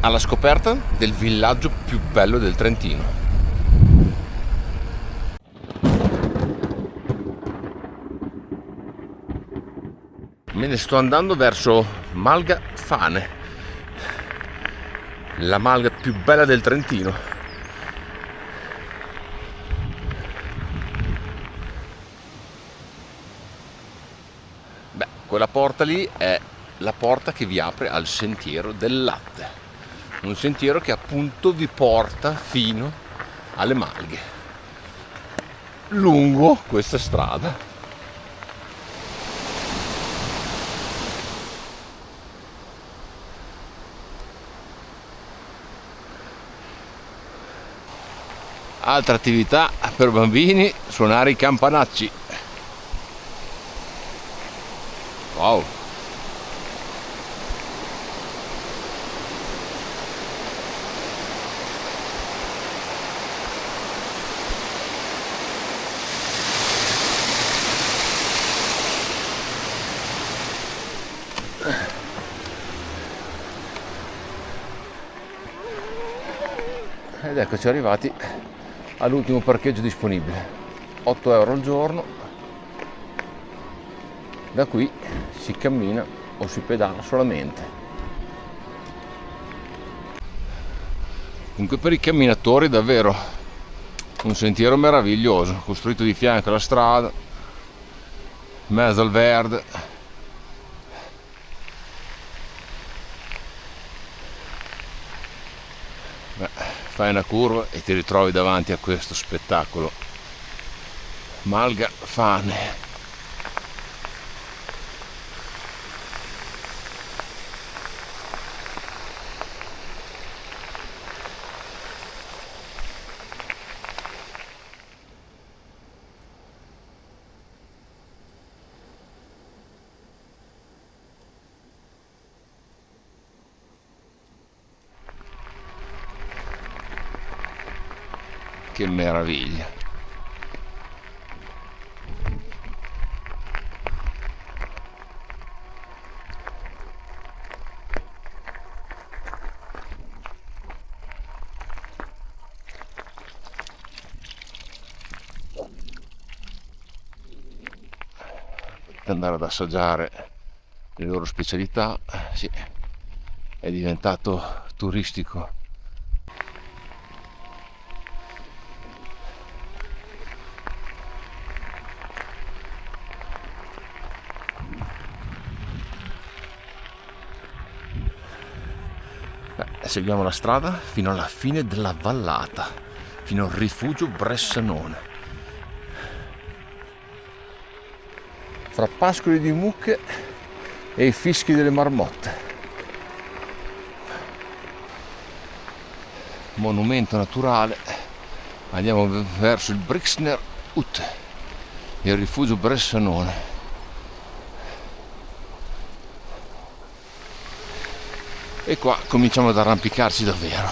alla scoperta del villaggio più bello del Trentino. Me ne sto andando verso Malga Fane, la malga più bella del Trentino. Beh, quella porta lì è la porta che vi apre al sentiero del latte. Un sentiero che appunto vi porta fino alle malghe lungo questa strada. Altra attività per bambini: suonare i campanacci. Wow! Ed eccoci arrivati all'ultimo parcheggio disponibile. 8 euro al giorno. Da qui si cammina o si pedala solamente. Comunque per i camminatori davvero un sentiero meraviglioso, costruito di fianco alla strada, in mezzo al verde. Fai una curva e ti ritrovi davanti a questo spettacolo. Malga Fane. Che meraviglia! Potete andare ad assaggiare le loro specialità. Sì, è diventato turistico. Seguiamo la strada fino alla fine della vallata, fino al rifugio Bressanone. Fra pascoli di mucche e i fischi delle marmotte. Monumento naturale. Andiamo verso il Brixner Hut, il rifugio Bressanone. E qua cominciamo ad arrampicarci davvero.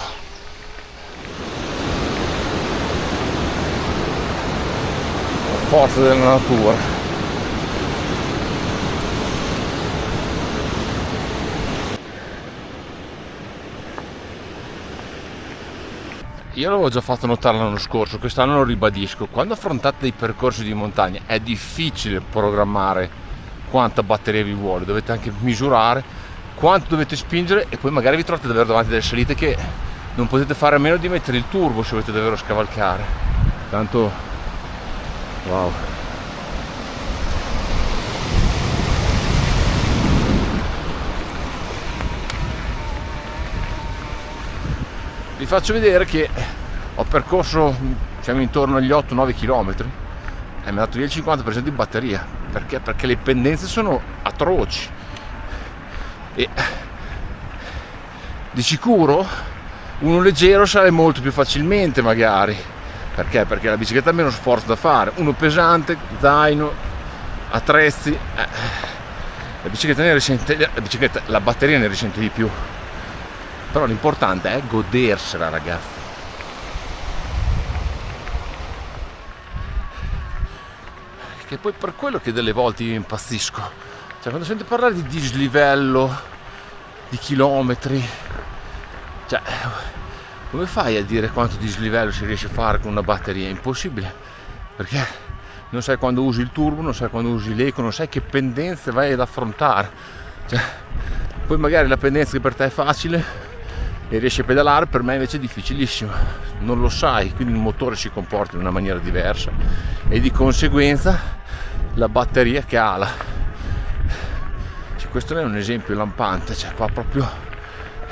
La forza della natura. Io l'avevo già fatto notare l'anno scorso, quest'anno lo ribadisco: quando affrontate dei percorsi di montagna è difficile programmare quanta batteria vi vuole, dovete anche misurare quanto dovete spingere e poi magari vi trovate davvero davanti delle salite che non potete fare a meno di mettere il turbo se volete davvero scavalcare. Tanto wow. Vi faccio vedere che ho percorso, siamo intorno agli 8-9 km e mi ha dato via il 50% di batteria. Perché? Perché le pendenze sono atroci. E di sicuro uno leggero sale molto più facilmente magari. Perché? Perché la bicicletta ha meno sforzo da fare. Uno pesante, zaino, attrezzi, la bicicletta la batteria ne risente di più. Però l'importante è godersela, ragazzi. Che poi per quello che delle volte io impazzisco. Cioè, quando sento parlare di dislivello, di chilometri, Cioè, come fai a dire quanto dislivello si riesce a fare con una batteria? È impossibile, perché non sai quando usi il turbo, non sai quando usi l'eco, non sai che pendenze vai ad affrontare. Cioè, poi magari la pendenza che per te è facile e riesci a pedalare, per me invece è difficilissimo, non lo sai, quindi il motore si comporta in una maniera diversa e di conseguenza la batteria cala. Cioè, questo è un esempio lampante, cioè qua proprio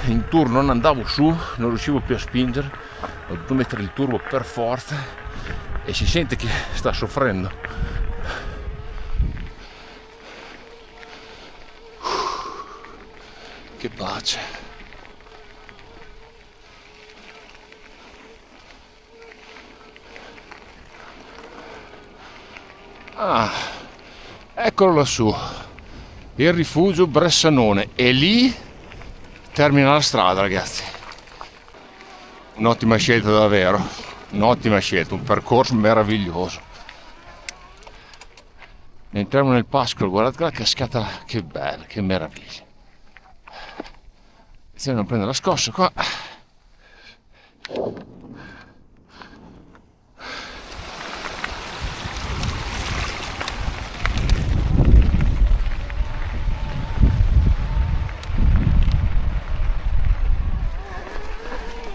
in tour non andavo su, non riuscivo più a spingere, ho dovuto mettere il turbo per forza e si sente che sta soffrendo. Che pace. Ah, eccolo lassù, il rifugio Bressanone, e lì termina la strada, ragazzi. Un'ottima scelta davvero, un'ottima scelta, un percorso meraviglioso. Entriamo nel pascolo, guardate la cascata, che bella, che meraviglia. Se non prende la scossa qua.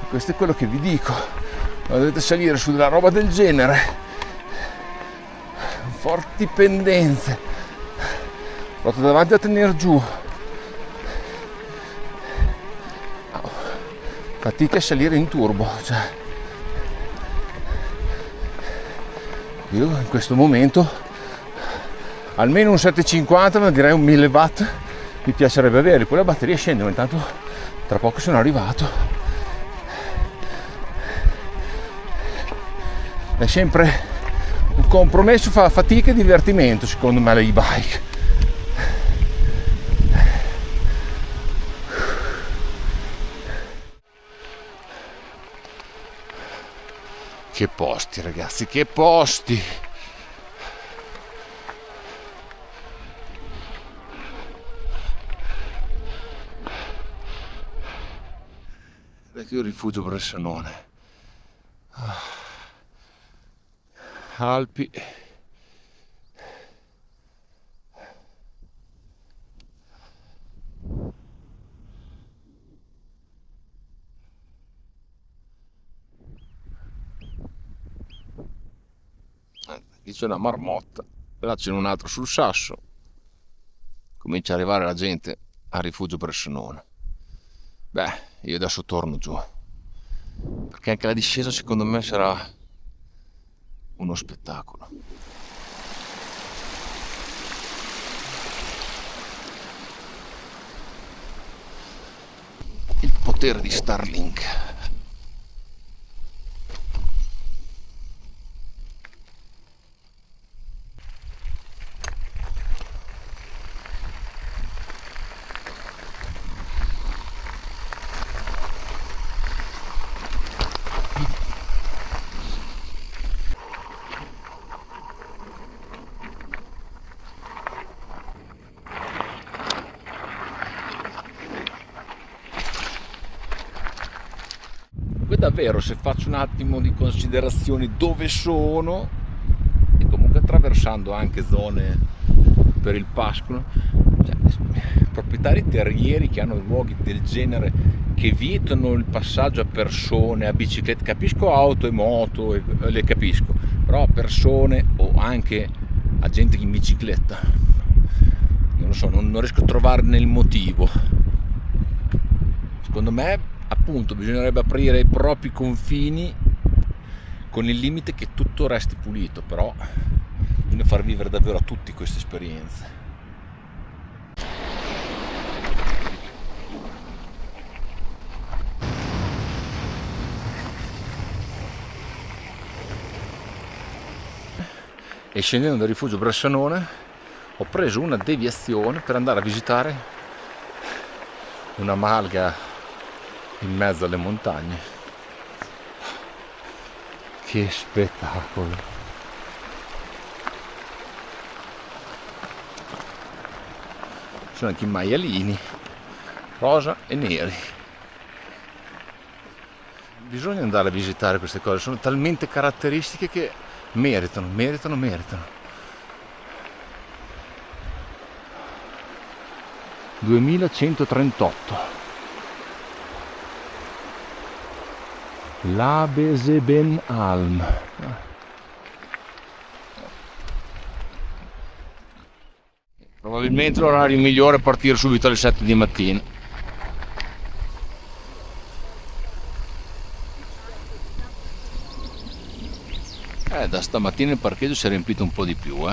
Questo è quello che vi dico, quando dovete salire su della roba del genere, forti pendenze, fate davanti a tenere giù, fatica a salire in turbo, cioè io in questo momento almeno un 750, ma direi un 1000 watt mi piacerebbe avere, poi la batteria scende, ma intanto tra poco sono arrivato. È sempre un compromesso fra fatica e divertimento, secondo me, l'e-bike. Che posti, ragazzi, che posti! Ecco il rifugio Bressanone. Alpi. Qui c'è una marmotta, là c'è un altro sul sasso. Comincia ad arrivare la gente al rifugio Bressanone. Beh, io adesso torno giù, perché anche la discesa secondo me sarà uno spettacolo. Il potere di Starlink. Davvero, se faccio un attimo di considerazioni dove sono, e comunque attraversando anche zone per il pascolo, cioè, proprietari terrieri che hanno luoghi del genere che vietano il passaggio a persone, a biciclette, capisco auto e moto, le capisco, però a persone o anche a gente in bicicletta, non lo so, non riesco a trovarne il motivo. Secondo me appunto bisognerebbe aprire i propri confini con il limite che tutto resti pulito, però bisogna far vivere davvero a tutti queste esperienze. E scendendo dal rifugio Bressanone ho preso una deviazione per andare a visitare una malga in mezzo alle montagne. Che spettacolo! Ci sono anche i maialini rosa e neri. bisogna andare a visitare queste cose, sono talmente caratteristiche che meritano. 2138 La Besebenalm. Probabilmente l'orario migliore è partire subito alle 7 di mattina. Da stamattina il parcheggio si è riempito un po' di più,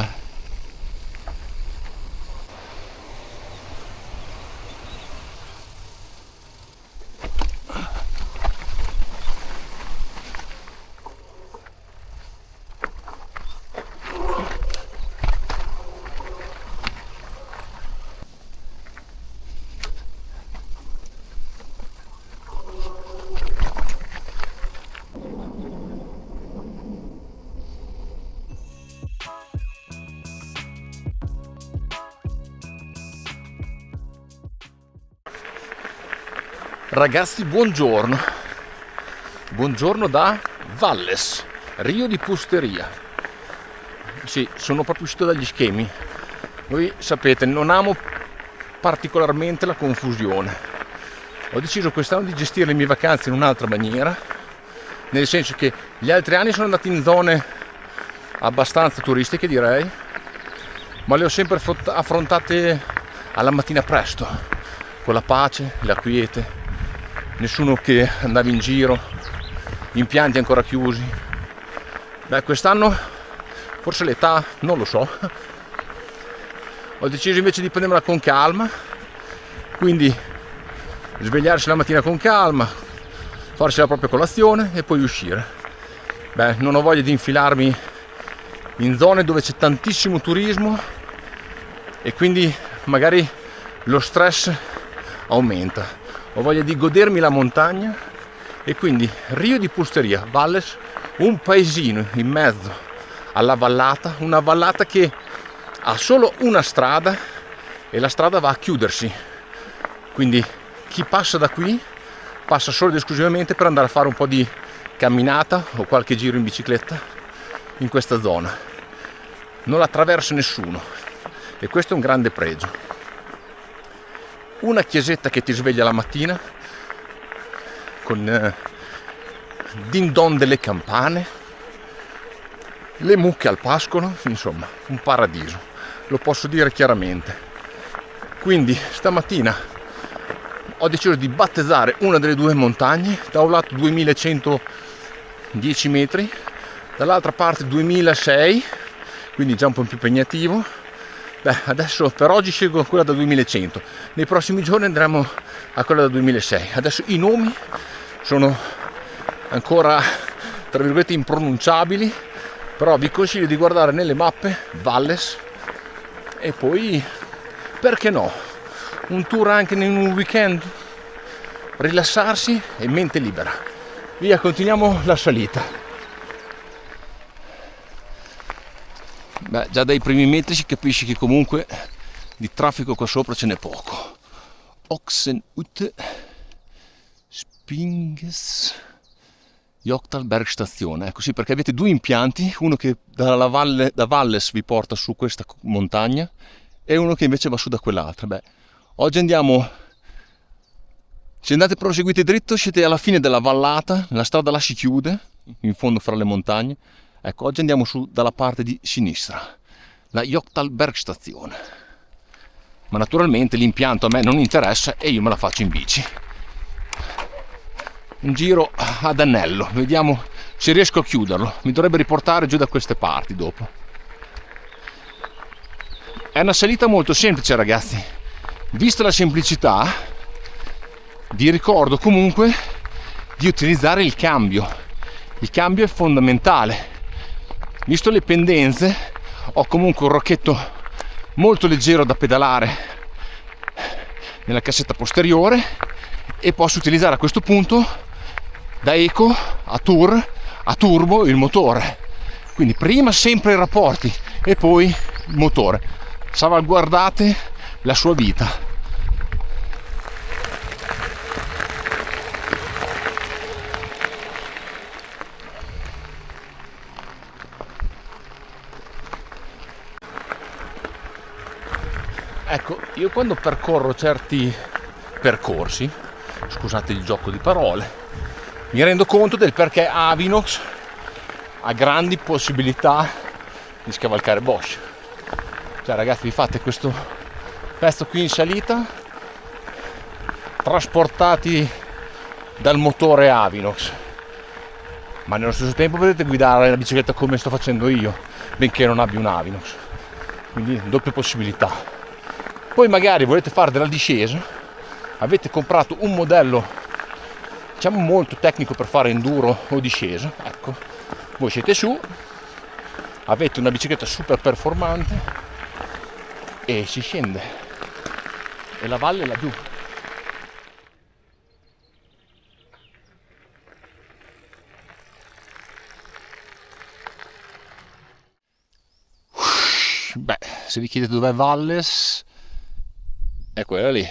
Ragazzi, buongiorno da Valles, Rio di Pusteria. Sì, sono proprio uscito dagli schemi. Voi sapete, non amo particolarmente la confusione. Ho deciso quest'anno di gestire le mie vacanze in un'altra maniera, nel senso che gli altri anni sono andati in zone abbastanza turistiche, direi, ma le ho sempre affrontate alla mattina presto, con la pace, la quiete, nessuno che andava in giro, impianti ancora chiusi. Quest'anno forse l'età, non lo so, ho deciso invece di prendermela con calma, quindi svegliarsi la mattina con calma, farsi la propria colazione e poi uscire. Non ho voglia di infilarmi in zone dove c'è tantissimo turismo e quindi magari lo stress aumenta. Ho voglia di godermi la montagna e quindi Rio di Pusteria, Valles, un paesino in mezzo alla vallata, una vallata che ha solo una strada e la strada va a chiudersi, quindi chi passa da qui passa solo ed esclusivamente per andare a fare un po' di camminata o qualche giro in bicicletta in questa zona, non la attraversa nessuno e questo è un grande pregio. Una chiesetta che ti sveglia la mattina con din don delle campane, le mucche al pascolo, insomma un paradiso, lo posso dire chiaramente. Quindi stamattina ho deciso di battezzare una delle due montagne, da un lato 2110 metri, dall'altra parte 2006, quindi già un po' più impegnativo. Adesso per oggi scelgo quella da 2100, nei prossimi giorni andremo a quella da 2006. Adesso i nomi sono ancora tra virgolette impronunciabili, però vi consiglio di guardare nelle mappe Valles e poi, perché no, un tour anche in un weekend, rilassarsi e mente libera. Via, continuiamo la salita. Già dai primi metri si capisce che comunque di traffico qua sopra ce n'è poco. Oxenhütte Spinges Joktalbergstation. Ecco sì, perché avete due impianti, uno che da Valles vi porta su questa montagna e uno che invece va su da quell'altra. Oggi andiamo, se andate proseguite dritto siete alla fine della vallata, la strada là si chiude in fondo fra le montagne. Ecco, oggi andiamo su dalla parte di sinistra, la Joktalbergstation. Ma naturalmente l'impianto a me non interessa e io me la faccio in bici. Un giro ad anello, vediamo se riesco a chiuderlo. Mi dovrebbe riportare giù da queste parti dopo. È una salita molto semplice, ragazzi. Vista la semplicità, vi ricordo comunque di utilizzare il cambio. Il cambio è fondamentale. Visto le pendenze, ho comunque un rocchetto molto leggero da pedalare nella cassetta posteriore e posso utilizzare a questo punto da eco a tour a turbo il motore. Quindi prima sempre i rapporti e poi il motore. Salvaguardate la sua vita. Ecco, io quando percorro certi percorsi, scusate il gioco di parole, mi rendo conto del perché Avinox ha grandi possibilità di scavalcare Bosch. Cioè ragazzi, vi fate questo pezzo qui in salita, trasportati dal motore Avinox, ma nello stesso tempo potete guidare la bicicletta come sto facendo io, benché non abbia un Avinox, quindi doppie possibilità. Poi magari volete fare della discesa, avete comprato un modello diciamo molto tecnico per fare enduro o discesa, ecco, voi siete su, avete una bicicletta super performante e si scende e la valle è laggiù. Beh, se vi chiedete dov'è Valles, è quella lì.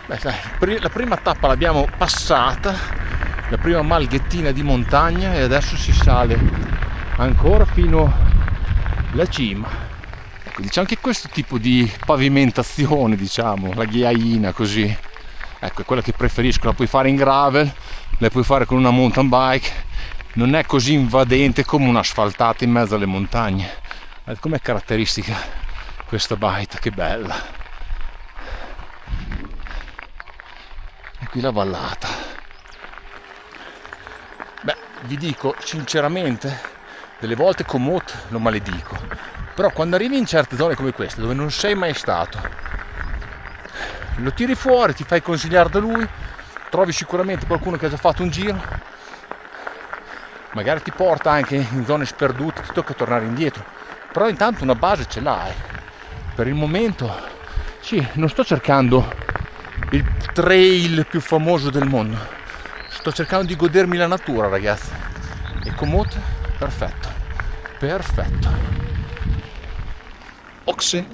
Beh, dai, la prima tappa l'abbiamo passata, la prima malghettina di montagna, e adesso si sale ancora fino alla cima. Ecco, diciamo che questo tipo di pavimentazione, diciamo, la ghiaina così, ecco, è quella che preferisco. La puoi fare in gravel, la puoi fare con una mountain bike, non è così invadente come un'asfaltata in mezzo alle montagne. Com'è caratteristica questa bike, che bella. E qui la vallata. Beh, vi dico sinceramente, delle volte Komoot lo maledico, però quando arrivi in certe zone come queste dove non sei mai stato, lo tiri fuori, ti fai consigliare da lui, trovi sicuramente qualcuno che ha già fatto un giro, magari ti porta anche in zone sperdute, ti tocca tornare indietro, però intanto una base ce l'hai. Per il momento sì, non sto cercando il trail più famoso del mondo, sto cercando di godermi la natura, ragazzi, e Komoot perfetto, perfetto. Oxe.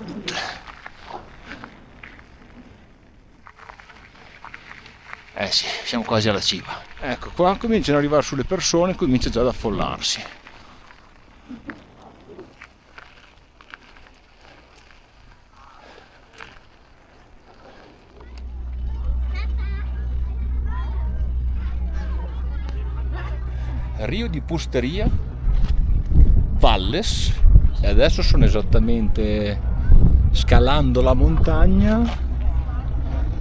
Sì, siamo quasi alla cima. Ecco, qua cominciano ad arrivare sulle persone, comincia già ad affollarsi. Rio di Pusteria, Valles, e adesso sono esattamente scalando la montagna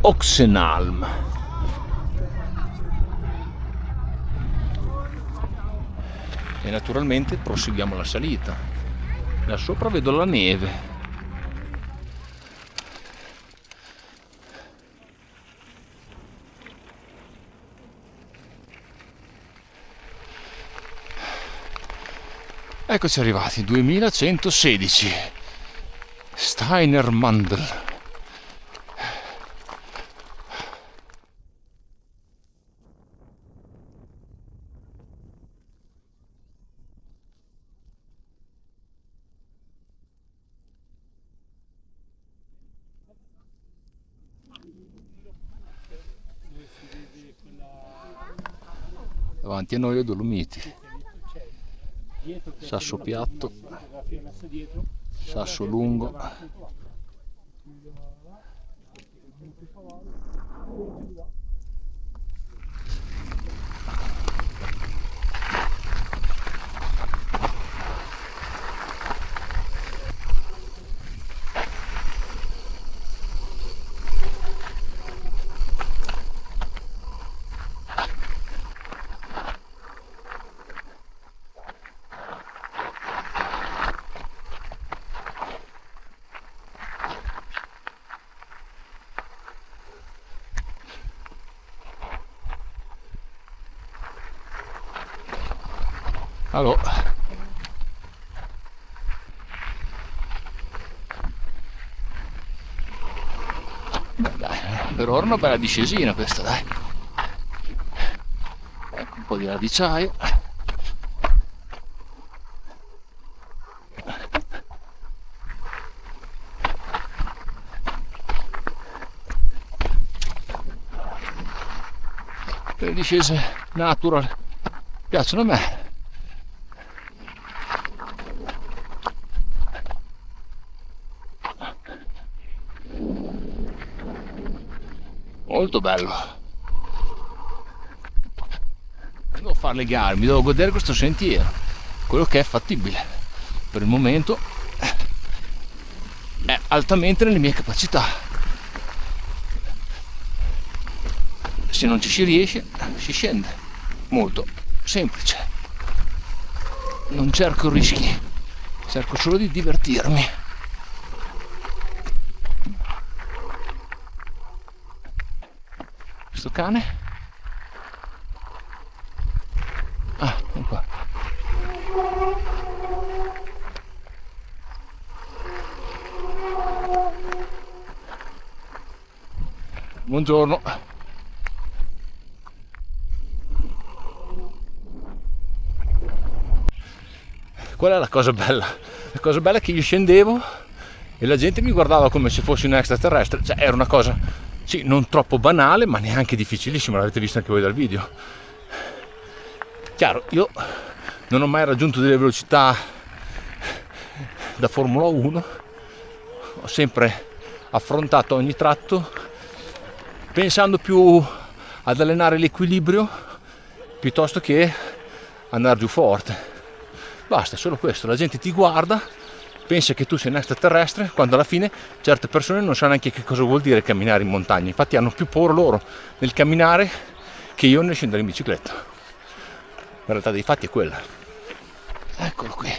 Oxenalm. E naturalmente proseguiamo la salita. Da sopra vedo la neve. Eccoci arrivati, 2116, Steinermandel. Davanti a noi le Dolomiti. Sasso piatto, sasso lungo. Allora, dai, per ora una bella discesina questa, dai. Ecco un po' di radicciaio. discese natural piacciono a me. Molto bello. Devo fare le gare, mi devo godere questo sentiero, quello che è fattibile. Per il momento è altamente nelle mie capacità. Se non ci si riesce, si scende. Molto semplice. Non cerco rischi, cerco solo di divertirmi. Questo cane? Ah, è qua. Buongiorno. Qual è la cosa bella? La cosa bella è che io scendevo e la gente mi guardava come se fossi un extraterrestre. Cioè, era una cosa, sì, non troppo banale, ma neanche difficilissima, l'avete visto anche voi dal video. Chiaro, io non ho mai raggiunto delle velocità da Formula 1, ho sempre affrontato ogni tratto pensando più ad allenare l'equilibrio piuttosto che andare giù forte. Basta, solo questo, la gente ti guarda, pensa che tu sei un extraterrestre, quando alla fine certe persone non sanno neanche che cosa vuol dire camminare in montagna, infatti hanno più paura loro nel camminare che io nel scendere in bicicletta. La realtà dei fatti è quella. Eccolo qui,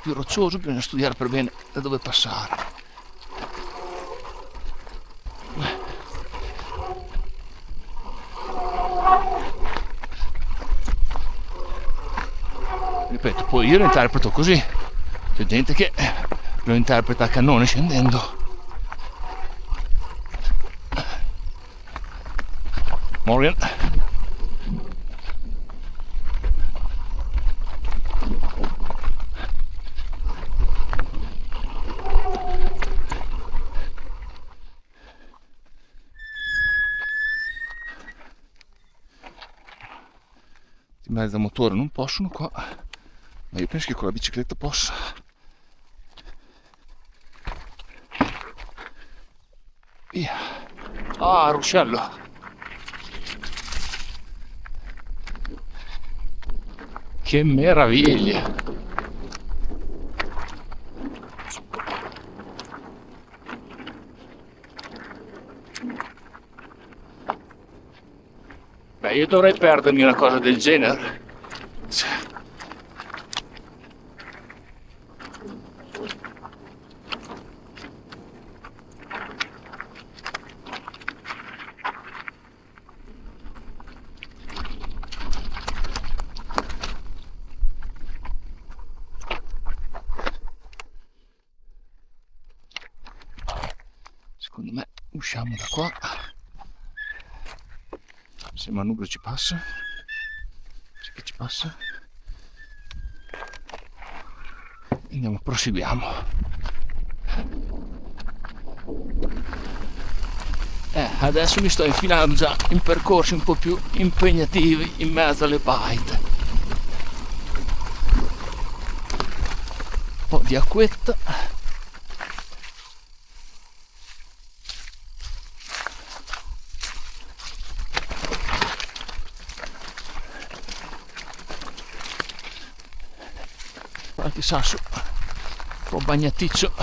più roccioso, bisogna studiare per bene da dove passare. Ripeto, poi io lo interpreto così, c'è gente che lo interpreta a cannone scendendo. Morgan. I mezzi a motore non possono qua, ma io penso che con la bicicletta possa. Via. Ah, ruscello. Che meraviglia. Beh, io dovrei perdermi una cosa del genere. Secondo me usciamo da qua. Se il manubrio ci passa, sì che ci passa, andiamo, proseguiamo. Adesso mi sto infilando già in percorsi un po' più impegnativi in mezzo alle baite. Un po' di acquetta. Qualche sasso un po' bagnaticcio.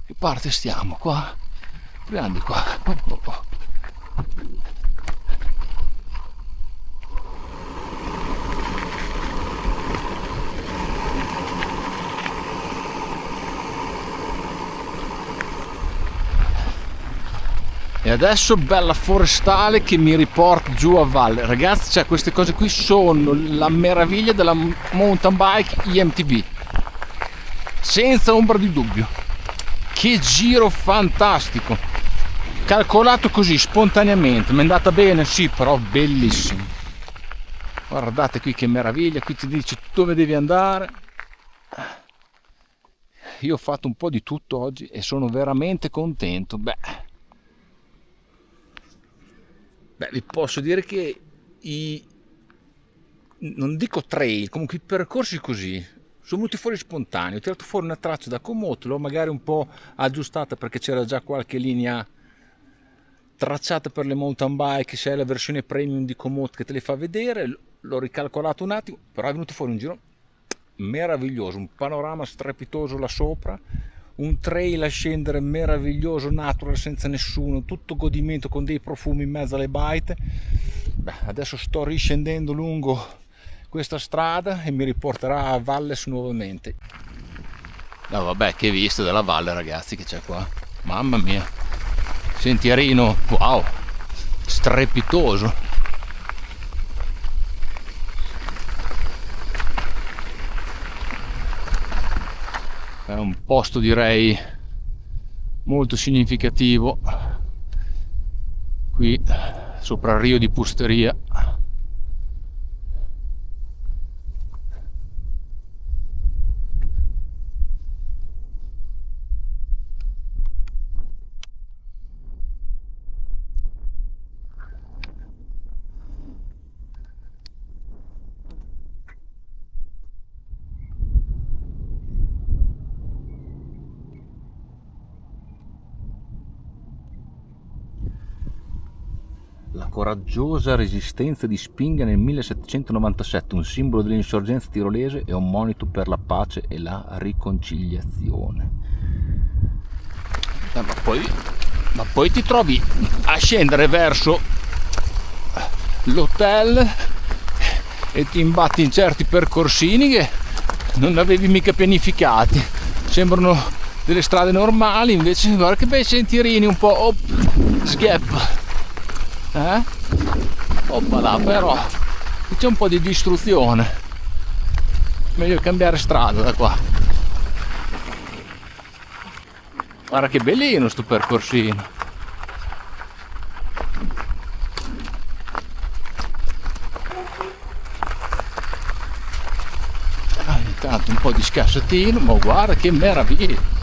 Che parte stiamo? Qua? Grandi qua. Oh. E adesso bella forestale che mi riporta giù a valle. Ragazzi, cioè, queste cose qui sono la meraviglia della mountain bike IMTB, senza ombra di dubbio. Che giro fantastico, calcolato così spontaneamente. Mi è andata bene, sì, però bellissimo. Guardate qui che meraviglia, qui ti dice dove devi andare. Io ho fatto un po' di tutto oggi e sono veramente contento. Beh, vi posso dire che non dico trail, comunque i percorsi così sono venuti fuori spontanei. Ho tirato fuori una traccia da Komoot, l'ho magari un po' aggiustata perché c'era già qualche linea tracciata per le mountain bike, se è la versione premium di Komoot che te le fa vedere. L'ho ricalcolato un attimo, però è venuto fuori un giro meraviglioso, un panorama strepitoso là sopra, un trail a scendere meraviglioso, natural, senza nessuno, tutto godimento con dei profumi in mezzo alle baite. Adesso sto riscendendo lungo questa strada e mi riporterà a Valles nuovamente. No, vabbè, che vista della valle, ragazzi, che c'è qua, mamma mia, sentierino, wow, strepitoso. È un posto, direi, molto significativo qui sopra il Rio di Pusteria. La coraggiosa resistenza di Spinga nel 1797, un simbolo dell'insorgenza tirolese e un monito per la pace e la riconciliazione. Ma poi ti trovi a scendere verso l'hotel e ti imbatti in certi percorsini che non avevi mica pianificati. Sembrano delle strade normali, invece guarda che bei sentierini un po' sghep. Oppala, però c'è un po' di distruzione, meglio cambiare strada da qua. Guarda che bellino sto percorsino. Intanto un po' di scassatino, ma guarda che meraviglia.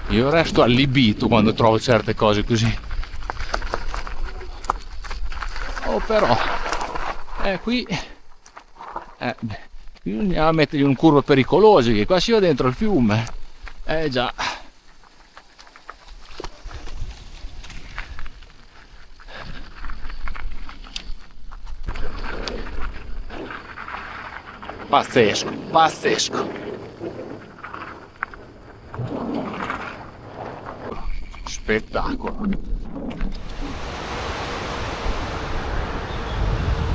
Io resto allibito quando trovo certe cose così. Però qui bisogna mettergli un curva pericolosa, che qua si va dentro il fiume. Già. Pazzesco, pazzesco. Spettacolo.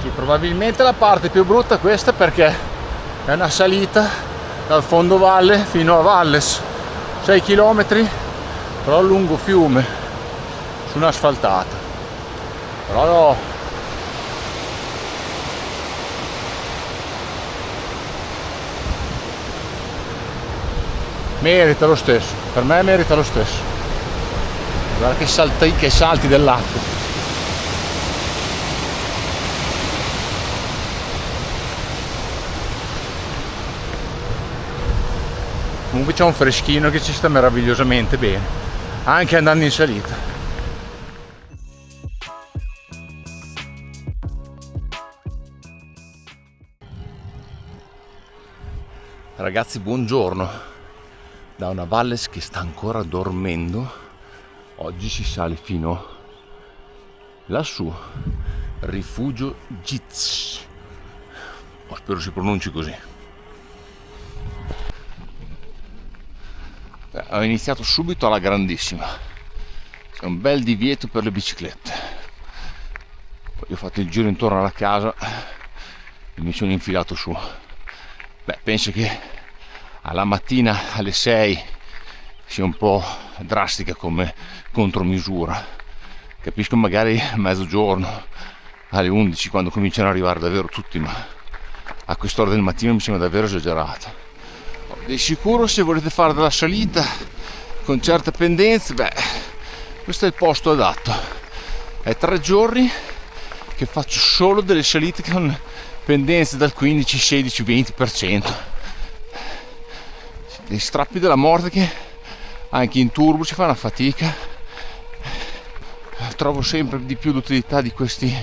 Sì, probabilmente la parte più brutta è questa, perché è una salita dal fondovalle fino a Valles, 6 km, però lungo fiume, su un'asfaltata. Però no, merita lo stesso, per me merita lo stesso. Guarda che salti dell'acqua. Comunque c'è un freschino che ci sta meravigliosamente bene, anche andando in salita. Ragazzi, buongiorno. Da una Valles che sta ancora dormendo, oggi si sale fino lassù, Rifugio Giz. Spero si pronunci così. Ho iniziato subito alla grandissima. C'è un bel divieto per le biciclette. Poi ho fatto il giro intorno alla casa e mi sono infilato su. Penso che alla mattina alle 6 sia un po' drastica come contromisura. Capisco magari a mezzogiorno, alle 11, quando cominciano ad arrivare davvero tutti, ma a quest'ora del mattino mi sembra davvero esagerato. Di sicuro, se volete fare della salita con certe pendenze, questo è il posto adatto. È 3 giorni che faccio solo delle salite con pendenze dal 15, 16, 20%. Dei strappi della morte che anche in turbo ci fa una fatica. Trovo sempre di più l'utilità di questi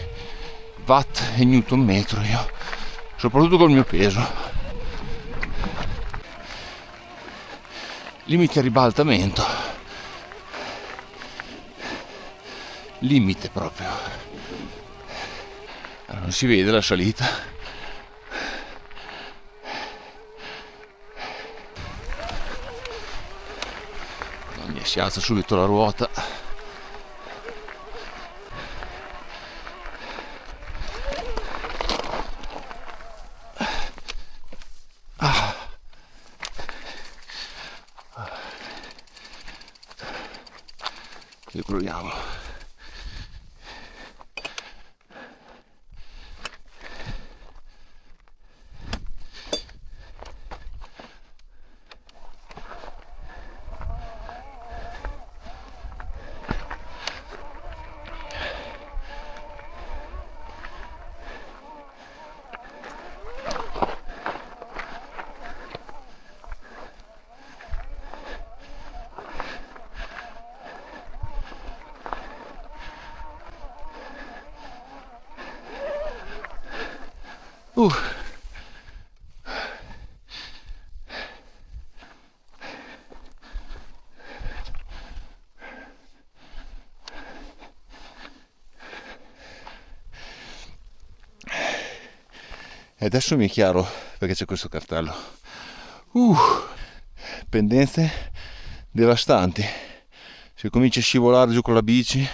watt e newton metro io, soprattutto col mio peso. Limite ribaltamento, limite proprio. Non si vede la salita. Mi si alza subito la ruota. Proviamo. E adesso mi è chiaro perché c'è questo cartello. Pendenze devastanti. Se cominci a scivolare giù con la bici,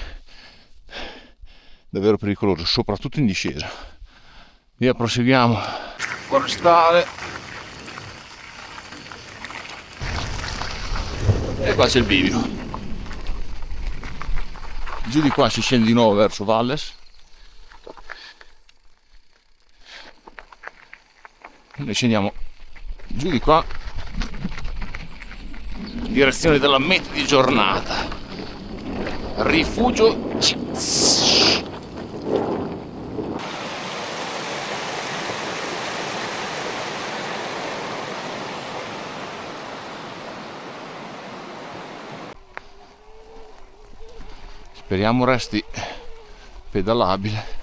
davvero pericoloso, soprattutto in discesa. Via, proseguiamo. Forestale. E qua c'è il bivio. Giù di qua si scende di nuovo verso Valles. Noi scendiamo giù di qua in direzione della meta di giornata, rifugio Ciz. Speriamo resti pedalabile.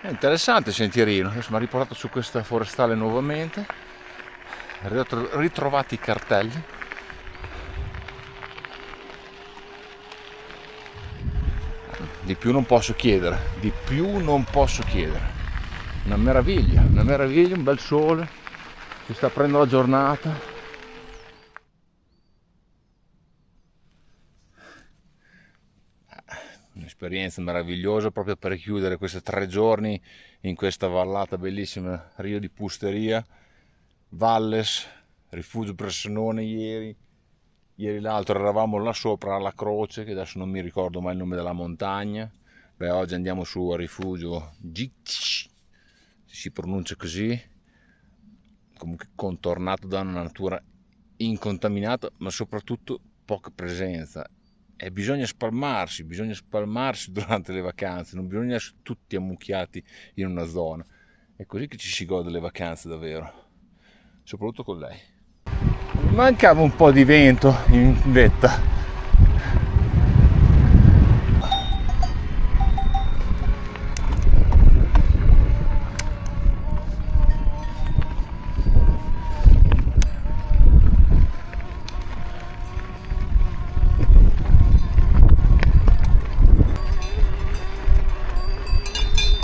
È interessante il sentierino. Adesso mi ha riportato su questa forestale nuovamente. Ritrovati i cartelli. Di più non posso chiedere, di più non posso chiedere. Una meraviglia, un bel sole, si sta aprendo la giornata. Un'esperienza meravigliosa proprio per chiudere questi 3 giorni in questa vallata bellissima, Rio di Pusteria, Valles, rifugio Bressanone ieri l'altro eravamo là sopra alla Croce, che adesso non mi ricordo mai il nome della montagna. Oggi andiamo su a rifugio Ciz, si pronuncia così, comunque contornato da una natura incontaminata, ma soprattutto poca presenza. E bisogna spalmarsi durante le vacanze, non bisogna essere tutti ammucchiati in una zona. È così che ci si gode le vacanze davvero, soprattutto con lei. Mancava un po' di vento in vetta.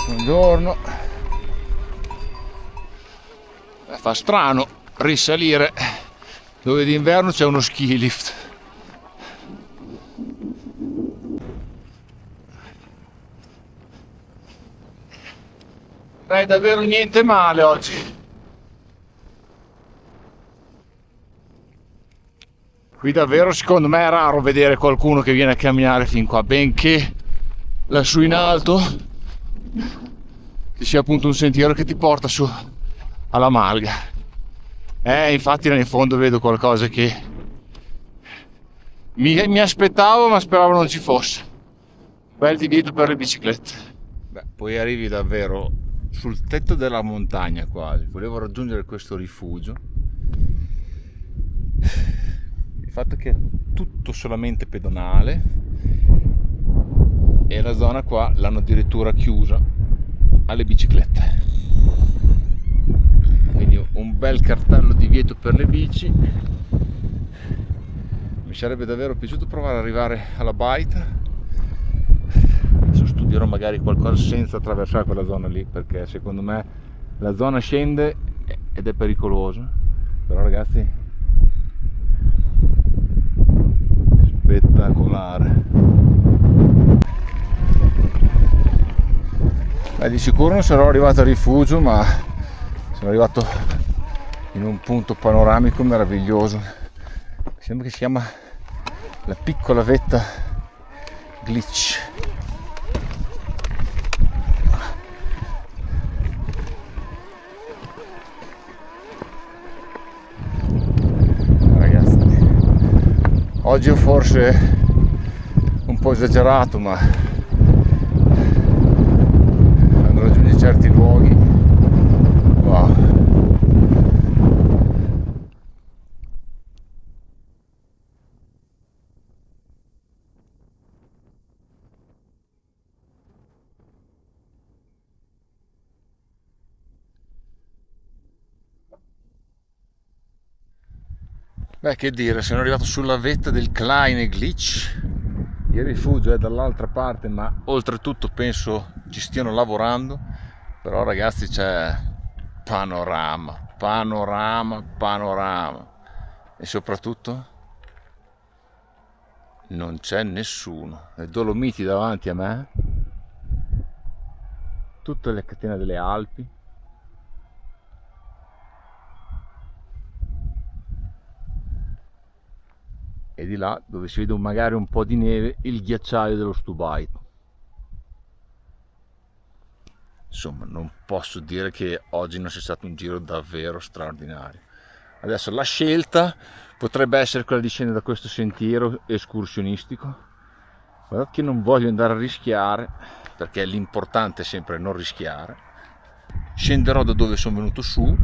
Buongiorno. Fa strano risalire dove d'inverno c'è uno ski lift. Davvero niente male oggi. Qui davvero secondo me è raro vedere qualcuno che viene a camminare fin qua, benché lassù in alto ci sia appunto un sentiero che ti porta su alla Malga. Infatti nel fondo vedo qualcosa che mi aspettavo ma speravo non ci fosse. Bel divieto per le biciclette. Beh, poi arrivi davvero sul tetto della montagna quasi. Volevo raggiungere questo rifugio. Il fatto che è tutto solamente pedonale e la zona qua l'hanno addirittura chiusa alle biciclette. Quindi un bel cartello divieto per le bici. Mi sarebbe davvero piaciuto provare ad arrivare alla baita. Adesso studierò magari qualcosa senza attraversare quella zona lì, perché secondo me la zona scende ed è pericolosa. Però ragazzi, spettacolare. Di sicuro non sarò arrivato al rifugio, ma sono arrivato in un punto panoramico meraviglioso. Sembra che si chiama la piccola vetta Glitch. Ragazzi, oggi ho forse un po' esagerato, ma quando raggiungi certi luoghi, wow. Beh, che dire, sono arrivato sulla vetta del Kleine Glitch. Il rifugio è dall'altra parte, ma oltretutto penso ci stiano lavorando. Però ragazzi, c'è panorama, panorama, panorama. E soprattutto non c'è nessuno. Le Dolomiti davanti a me, tutte le catene delle Alpi. E di là, dove si vede magari un po' di neve, il ghiacciaio dello Stubaito. Insomma, non posso dire che oggi non sia stato un giro davvero straordinario. Adesso la scelta potrebbe essere quella di scendere da questo sentiero escursionistico, ma che non voglio andare a rischiare, perché l'importante è sempre non rischiare. Scenderò da dove sono venuto su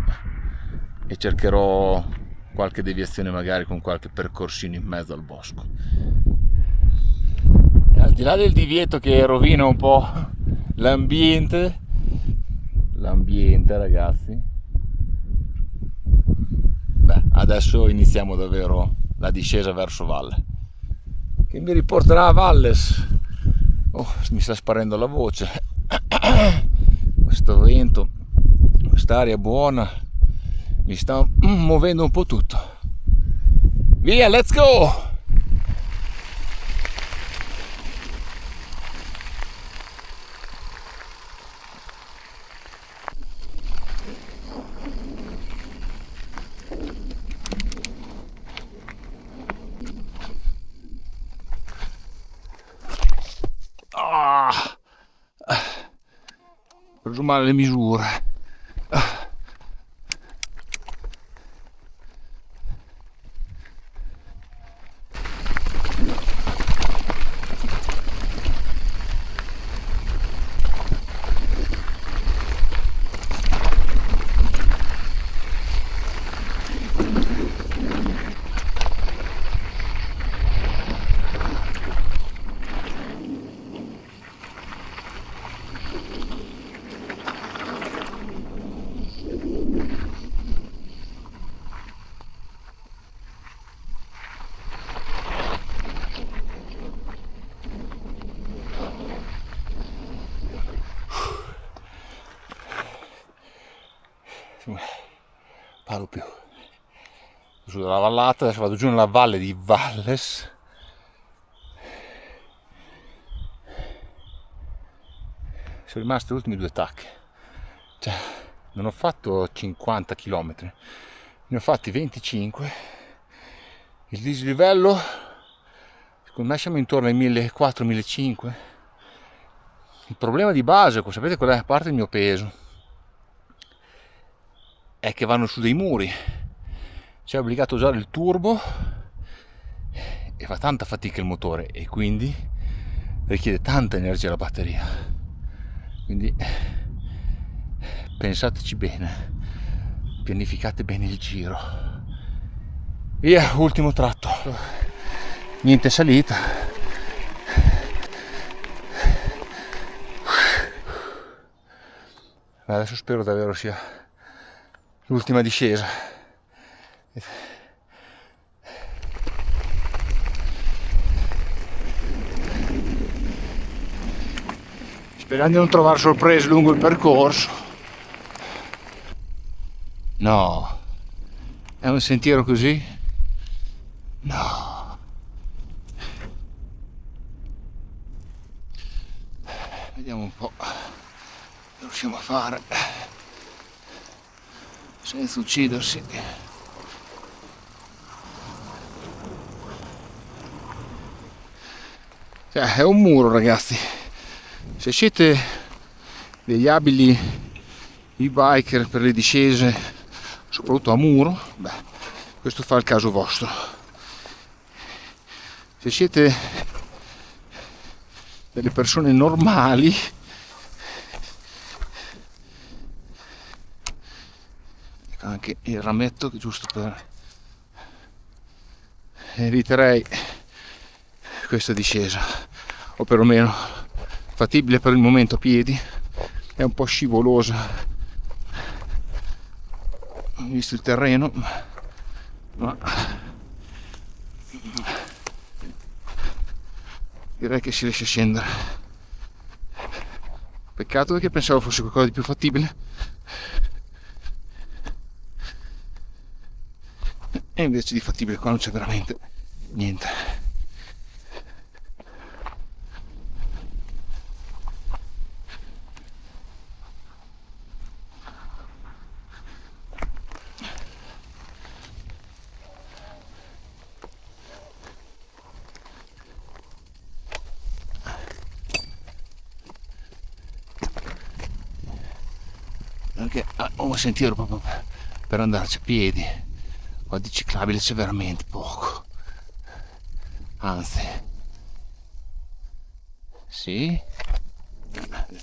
e cercherò qualche deviazione, magari con qualche percorsino in mezzo al bosco. E al di là del divieto che rovina un po' l'ambiente ragazzi, beh, adesso iniziamo davvero la discesa verso valle, che mi riporterà a Valles. Mi sta sparendo la voce. Questo vento, quest'aria buona mi sta muovendo un po' tutto. Via, let's go! Ho preso male le misure. Parlo più su dalla vallata. Adesso vado giù nella valle di Valles. Sono rimaste le ultime 2 tacche, cioè non ho fatto 50 km, ne ho fatti 25. Il dislivello secondo me siamo intorno ai 1400-1500. Il problema di base, sapete qual è? A parte il mio peso, è che vanno su dei muri, sei obbligato a usare il turbo e fa tanta fatica il motore e quindi richiede tanta energia la batteria, quindi pensateci bene, pianificate bene il giro. Via, ultimo tratto, niente salita. Adesso spero davvero sia l'ultima discesa. Sperando di non trovare sorprese lungo il percorso. No, è un sentiero così? No. Vediamo un po' che riusciamo a fare senza uccidersi. Cioè, è un muro, ragazzi. Se siete degli abili e-biker per le discese, soprattutto a muro, beh, questo fa il caso vostro. Se siete delle persone normali, anche il rametto, che giusto per eviterei questa discesa, o perlomeno fattibile per il momento a piedi. È un po' scivolosa visto il terreno, ma direi che si riesce a scendere. Peccato, perché pensavo fosse qualcosa di più fattibile e invece di fattibile qua non c'è veramente niente. Perché ho un sentiero proprio per andarci a piedi, qua di ciclabile c'è veramente poco, anzi, sì,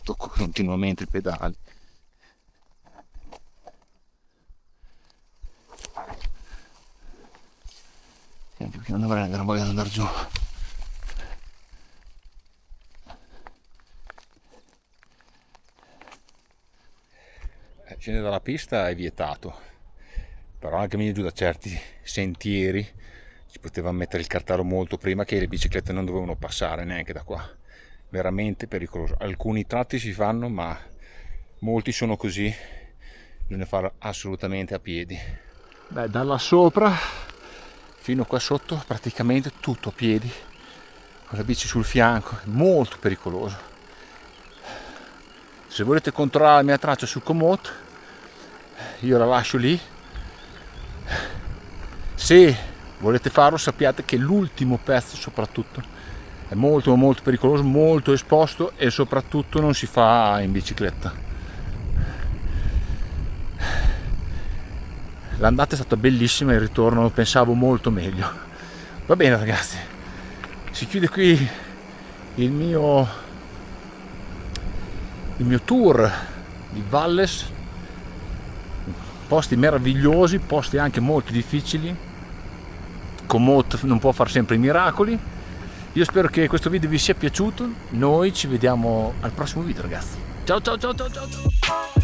tocco continuamente il pedale. Anche perché non avrei una gran voglia di andare giù. Scendere dalla pista è vietato, però anche venire giù da certi sentieri si poteva mettere il cartello molto prima che le biciclette non dovevano passare neanche da qua. Veramente pericoloso. Alcuni tratti si fanno, ma molti sono così, bisogna farlo assolutamente a piedi. Beh, da là sopra fino qua sotto praticamente tutto a piedi, con la bici sul fianco, è molto pericoloso. Se volete controllare la mia traccia su Komoot, io la lascio lì. Se volete farlo, sappiate che l'ultimo pezzo soprattutto è molto molto pericoloso, molto esposto e soprattutto non si fa in bicicletta. L'andata è stata bellissima, il ritorno pensavo molto meglio. Va bene ragazzi, si chiude qui il mio tour di Valles, posti meravigliosi, posti anche molto difficili. Komoot non può fare sempre i miracoli. Io spero che questo video vi sia piaciuto. Noi ci vediamo al prossimo video ragazzi. Ciao ciao ciao ciao ciao.